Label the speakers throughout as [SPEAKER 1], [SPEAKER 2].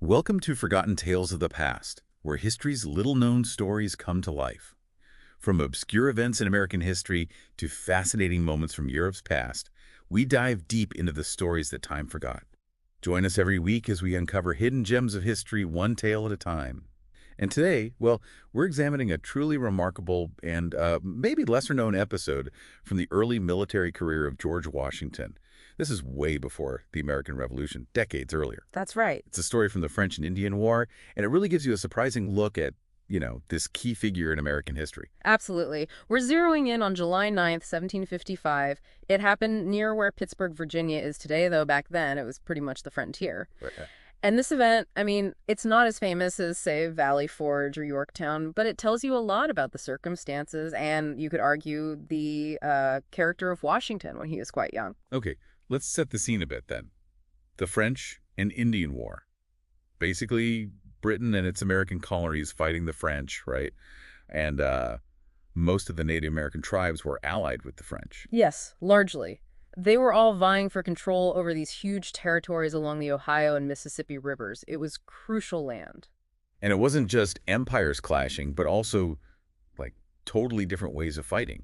[SPEAKER 1] Welcome to Forgotten Tales of the Past, where history's little-known stories come to life. From obscure events in American history to fascinating moments from Europe's past, we dive deep into the stories that time forgot. Join us every week as we uncover hidden gems of history one tale at a time. And today, well, we're examining a truly remarkable and maybe lesser-known episode from the early military career of George Washington. This is way before the American Revolution, decades earlier.
[SPEAKER 2] That's right.
[SPEAKER 1] It's a story from the French and Indian War, and it really gives you a surprising look at, this key figure in American history.
[SPEAKER 2] Absolutely. We're zeroing in on July 9th, 1755. It happened near where Pittsburgh, Virginia is today, though back then it was pretty much the frontier.
[SPEAKER 1] Right.
[SPEAKER 2] And this event, it's not as famous as, say, Valley Forge or Yorktown, but it tells you a lot about the circumstances and, you could argue, the character of Washington when he was quite young.
[SPEAKER 1] Okay, let's set the scene a bit then. The French and Indian War. Basically, Britain and its American colonies fighting the French, right? And most of the Native American tribes were allied with the French.
[SPEAKER 2] Yes, largely. They were all vying for control over these huge territories along the Ohio and Mississippi rivers. It was crucial land.
[SPEAKER 1] And it wasn't just empires clashing, but also, totally different ways of fighting.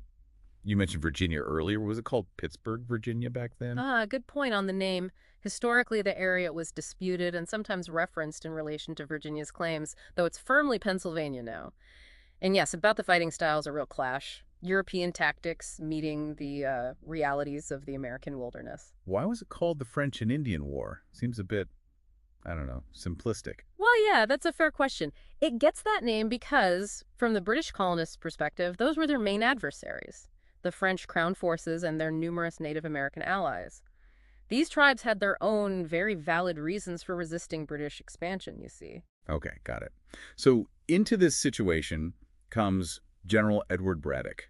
[SPEAKER 1] You mentioned Virginia earlier. Was it called Pittsburgh, Virginia back then?
[SPEAKER 2] Good point on the name. Historically, the area was disputed and sometimes referenced in relation to Virginia's claims, though it's firmly Pennsylvania now. And yes, about the fighting styles, a real clash. European tactics meeting the realities of the American wilderness.
[SPEAKER 1] Why was it called the French and Indian War? Seems a bit, I don't know, simplistic.
[SPEAKER 2] Well, yeah, that's a fair question. It gets that name because, from the British colonists' perspective, those were their main adversaries, the French crown forces and their numerous Native American allies. These tribes had their own very valid reasons for resisting British expansion, you see.
[SPEAKER 1] Okay, got it. So into this situation comes General Edward Braddock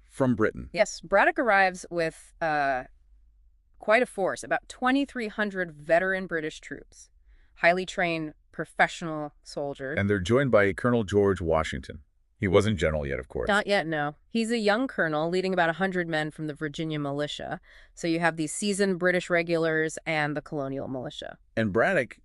[SPEAKER 1] from Britain.
[SPEAKER 2] Yes, Braddock arrives with quite a force, about 2,300 veteran British troops, highly trained professional soldiers.
[SPEAKER 1] And they're joined by Colonel George Washington. He wasn't general yet, of course.
[SPEAKER 2] Not yet, no. He's a young colonel leading about 100 men from the Virginia militia. So you have these seasoned British regulars and the colonial militia.
[SPEAKER 1] And Braddock,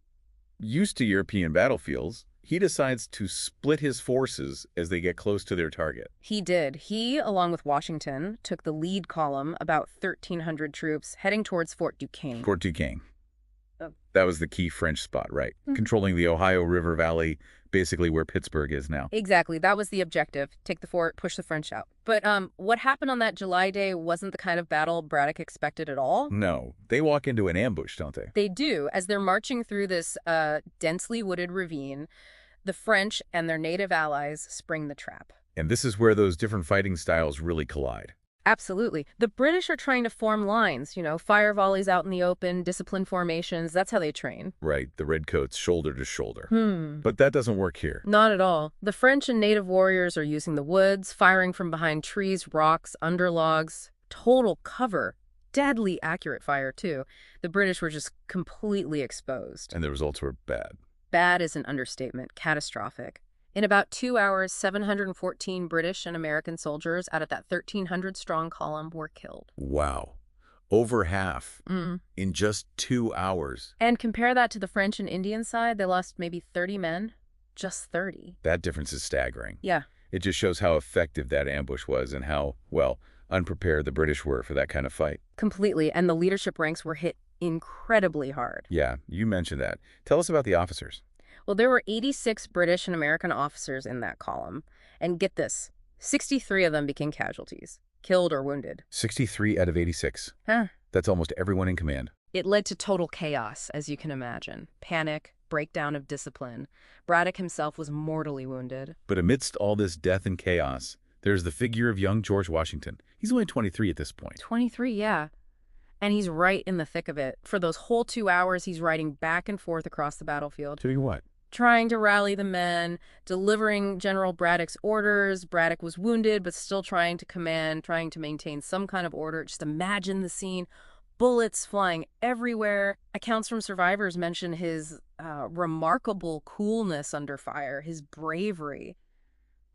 [SPEAKER 1] used to European battlefields, he decides to split his forces as they get close to their target.
[SPEAKER 2] He did. He, along with Washington, took the lead column, about 1,300 troops, heading towards Fort Duquesne.
[SPEAKER 1] Fort Duquesne.
[SPEAKER 2] Oh.
[SPEAKER 1] That was the key French spot, right? Controlling the Ohio River Valley, basically where Pittsburgh is now.
[SPEAKER 2] Exactly. That was the objective. Take the fort, push the French out. But what happened on that July day wasn't the kind of battle Braddock expected at all.
[SPEAKER 1] No. They walk into an ambush, don't they?
[SPEAKER 2] They do. As they're marching through this densely wooded ravine, the French and their native allies spring the trap.
[SPEAKER 1] And this is where those different fighting styles really collide.
[SPEAKER 2] Absolutely. The British are trying to form lines, fire volleys out in the open, disciplined formations. That's how they train.
[SPEAKER 1] Right, the redcoats shoulder to shoulder. But that doesn't work here.
[SPEAKER 2] Not at all. The French and native warriors are using the woods, firing from behind trees, rocks, under logs. Total cover. Deadly accurate fire, too. The British were just completely exposed.
[SPEAKER 1] And the results were bad.
[SPEAKER 2] Bad is an understatement. Catastrophic. In about 2 hours, 714 British and American soldiers out of that 1,300-strong column were killed.
[SPEAKER 1] Wow. Over half in just 2 hours.
[SPEAKER 2] And compare that to the French and Indian side, they lost maybe 30 men. Just 30.
[SPEAKER 1] That difference is staggering.
[SPEAKER 2] Yeah.
[SPEAKER 1] It just shows how effective that ambush was and how, unprepared the British were for that kind of fight.
[SPEAKER 2] Completely. And the leadership ranks were hit incredibly hard.
[SPEAKER 1] Yeah, you mentioned that. Tell us about the officers.
[SPEAKER 2] Well, there were 86 British and American officers in that column. And get this, 63 of them became casualties, killed or wounded.
[SPEAKER 1] 63 out of 86.
[SPEAKER 2] Huh.
[SPEAKER 1] That's almost everyone in command.
[SPEAKER 2] It led to total chaos, as you can imagine. Panic, breakdown of discipline. Braddock himself was mortally wounded.
[SPEAKER 1] But amidst all this death and chaos, there's the figure of young George Washington. He's only 23 at this point.
[SPEAKER 2] 23, yeah. And he's right in the thick of it. For those whole 2 hours, he's riding back and forth across the battlefield.
[SPEAKER 1] Doing what?
[SPEAKER 2] Trying to rally the men, delivering General Braddock's orders. Braddock was wounded, but still trying to command, trying to maintain some kind of order. Just imagine the scene. Bullets flying everywhere. Accounts from survivors mention his remarkable coolness under fire, his bravery.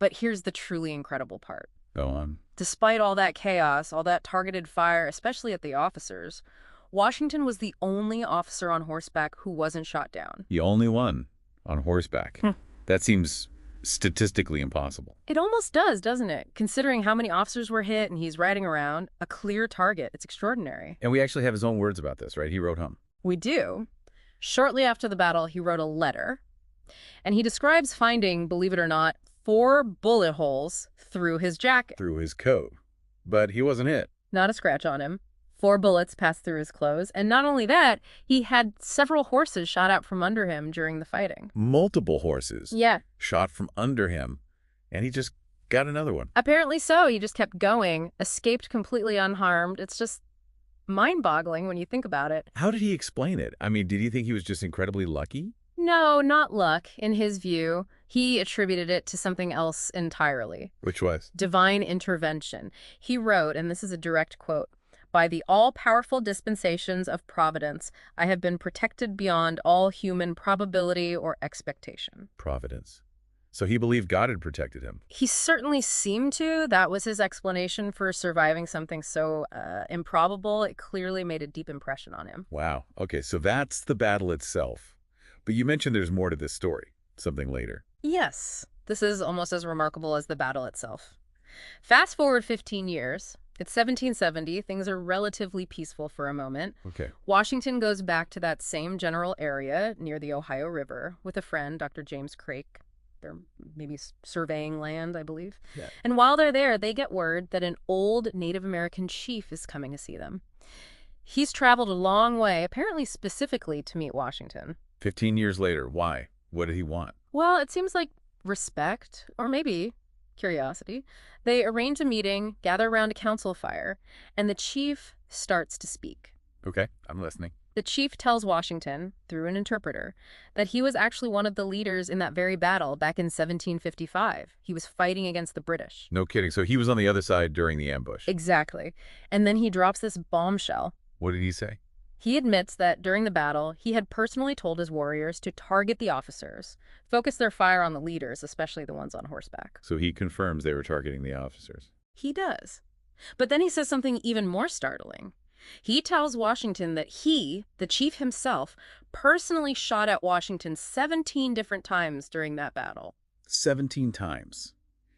[SPEAKER 2] But here's the truly incredible part.
[SPEAKER 1] Go on.
[SPEAKER 2] Despite all that chaos, all that targeted fire, especially at the officers, Washington was the only officer on horseback who wasn't shot down.
[SPEAKER 1] The only one on horseback.
[SPEAKER 2] Hmm.
[SPEAKER 1] That seems statistically impossible.
[SPEAKER 2] It almost does, doesn't it? Considering how many officers were hit and he's riding around, a clear target. It's extraordinary.
[SPEAKER 1] And we actually have his own words about this, right? He wrote home.
[SPEAKER 2] We do. Shortly after the battle, he wrote a letter, and he describes finding, believe it or not, 4 bullet holes through his jacket.
[SPEAKER 1] Through his coat. But he wasn't hit.
[SPEAKER 2] Not a scratch on him. 4 bullets passed through his clothes. And not only that, he had several horses shot out from under him during the fighting.
[SPEAKER 1] Multiple horses.
[SPEAKER 2] Yeah.
[SPEAKER 1] Shot from under him. And he just got another one.
[SPEAKER 2] Apparently so. He just kept going, escaped completely unharmed. It's just mind-boggling when you think about it.
[SPEAKER 1] How did he explain it? I mean, did he think he was just incredibly lucky?
[SPEAKER 2] No, not luck. In his view, he attributed it to something else entirely.
[SPEAKER 1] Which was?
[SPEAKER 2] Divine intervention. He wrote, and this is a direct quote, "By the all-powerful dispensations of providence, I have been protected beyond all human probability or expectation."
[SPEAKER 1] Providence. So he believed God had protected him.
[SPEAKER 2] He certainly seemed to. That was his explanation for surviving something so improbable. It clearly made a deep impression on him.
[SPEAKER 1] Wow. Okay, so that's the battle itself. But you mentioned there's more to this story, something later.
[SPEAKER 2] Yes, this is almost as remarkable as the battle itself. Fast forward 15 years. It's 1770. Things are relatively peaceful for a moment.
[SPEAKER 1] Okay.
[SPEAKER 2] Washington goes back to that same general area near the Ohio River with a friend, Dr. James Craik. They're maybe surveying land, I believe.
[SPEAKER 1] Yeah.
[SPEAKER 2] And while they're there, they get word that an old Native American chief is coming to see them. He's traveled a long way, apparently specifically to meet Washington.
[SPEAKER 1] 15 years later, why? What did he want?
[SPEAKER 2] Well, it seems like respect, or maybe curiosity. They arrange a meeting, gather around a council fire, and the chief starts to speak.
[SPEAKER 1] Okay, I'm listening.
[SPEAKER 2] The chief tells Washington, through an interpreter, that he was actually one of the leaders in that very battle back in 1755. He was fighting against the British.
[SPEAKER 1] No kidding. So he was on the other side during the ambush.
[SPEAKER 2] Exactly. And then he drops this bombshell.
[SPEAKER 1] What did he say?
[SPEAKER 2] He admits that during the battle, he had personally told his warriors to target the officers, focus their fire on the leaders, especially the ones on horseback.
[SPEAKER 1] So he confirms they were targeting the officers.
[SPEAKER 2] He does. But then he says something even more startling. He tells Washington that he, the chief himself, personally shot at Washington 17 different times during that battle.
[SPEAKER 1] 17 times.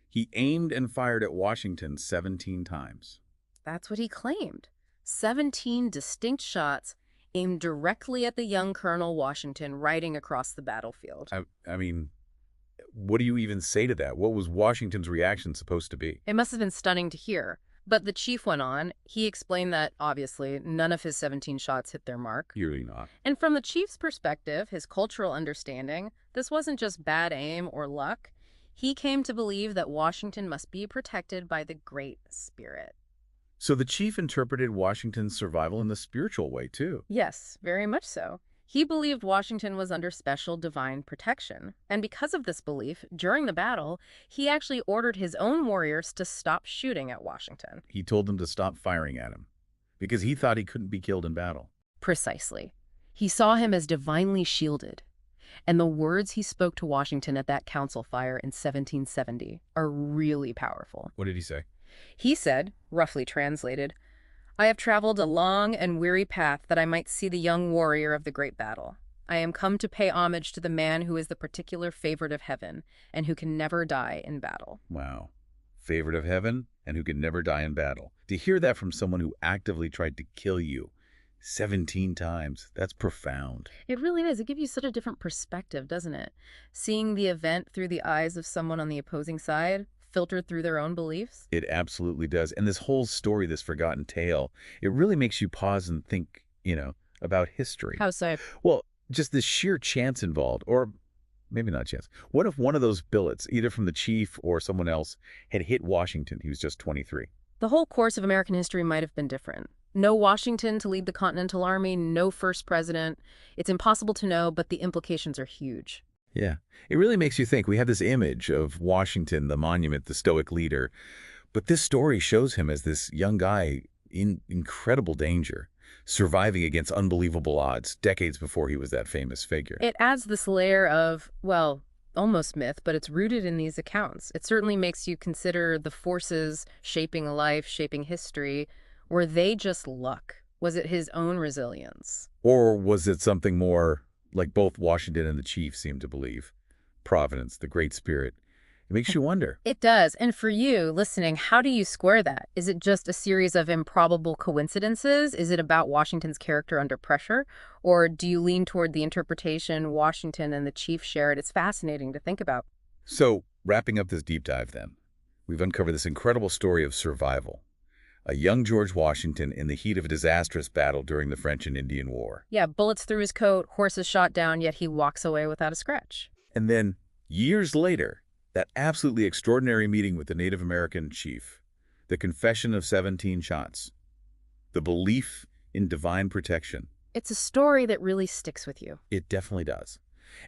[SPEAKER 1] He aimed and fired at Washington 17 times.
[SPEAKER 2] That's what he claimed. 17 distinct shots aimed directly at the young Colonel Washington riding across the battlefield.
[SPEAKER 1] I mean, what do you even say to that? What was Washington's reaction supposed to be?
[SPEAKER 2] It must have been stunning to hear. But the chief went on. He explained that, obviously, none of his 17 shots hit their mark.
[SPEAKER 1] Clearly not.
[SPEAKER 2] And from the chief's perspective, his cultural understanding, this wasn't just bad aim or luck. He came to believe that Washington must be protected by the Great Spirit.
[SPEAKER 1] So the chief interpreted Washington's survival in the spiritual way, too.
[SPEAKER 2] Yes, very much so. He believed Washington was under special divine protection. And because of this belief, during the battle, he actually ordered his own warriors to stop shooting at Washington.
[SPEAKER 1] He told them to stop firing at him because he thought he couldn't be killed in battle.
[SPEAKER 2] Precisely. He saw him as divinely shielded. And the words he spoke to Washington at that council fire in 1770 are really powerful.
[SPEAKER 1] What did he say?
[SPEAKER 2] He said, roughly translated, "I have traveled a long and weary path that I might see the young warrior of the great battle. I am come to pay homage to the man who is the particular favorite of heaven and who can never die in battle."
[SPEAKER 1] Wow. Favorite of heaven and who can never die in battle. To hear that from someone who actively tried to kill you 17 times, that's profound.
[SPEAKER 2] It really is. It gives you such a different perspective, doesn't it? Seeing the event through the eyes of someone on the opposing side, filtered through their own beliefs.
[SPEAKER 1] It absolutely does. And this whole story, this forgotten tale, it really makes you pause and think, about history.
[SPEAKER 2] How so?
[SPEAKER 1] Well, just the sheer chance involved, or maybe not chance. What if one of those billets, either from the chief or someone else, had hit Washington? He was just 23.
[SPEAKER 2] The whole course of American history might have been different. No Washington to lead the Continental Army, no first president. It's impossible to know, but the implications are huge.
[SPEAKER 1] Yeah, it really makes you think. We have this image of Washington, the monument, the stoic leader, but this story shows him as this young guy in incredible danger, surviving against unbelievable odds decades before he was that famous figure.
[SPEAKER 2] It adds this layer of, well, almost myth, but it's rooted in these accounts. It certainly makes you consider the forces shaping life, shaping history. Were they just luck? Was it his own resilience?
[SPEAKER 1] Or was it something more like both Washington and the chief seem to believe? Providence, the Great Spirit. It makes you wonder.
[SPEAKER 2] It does. And for you, listening, how do you square that? Is it just a series of improbable coincidences? Is it about Washington's character under pressure? Or do you lean toward the interpretation Washington and the chief shared? It's fascinating to think about.
[SPEAKER 1] So, wrapping up this deep dive then, we've uncovered this incredible story of survival. A young George Washington in the heat of a disastrous battle during the French and Indian War.
[SPEAKER 2] Yeah, bullets through his coat, horses shot down, yet he walks away without a scratch.
[SPEAKER 1] And then, years later, that absolutely extraordinary meeting with the Native American chief, the confession of 17 shots, the belief in divine protection.
[SPEAKER 2] It's a story that really sticks with you.
[SPEAKER 1] It definitely does.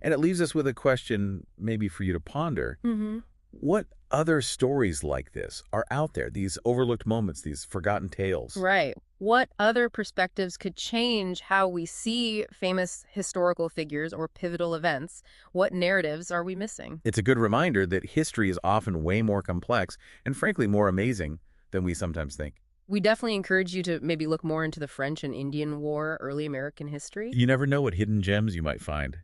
[SPEAKER 1] And it leaves us with a question maybe for you to ponder.
[SPEAKER 2] Mm-hmm.
[SPEAKER 1] What other stories like this are out there, these overlooked moments, these forgotten tales?
[SPEAKER 2] Right. What other perspectives could change how we see famous historical figures or pivotal events? What narratives are we missing?
[SPEAKER 1] It's a good reminder that history is often way more complex and frankly more amazing than we sometimes think.
[SPEAKER 2] We definitely encourage you to maybe look more into the French and Indian War, early American history.
[SPEAKER 1] You never know what hidden gems you might find.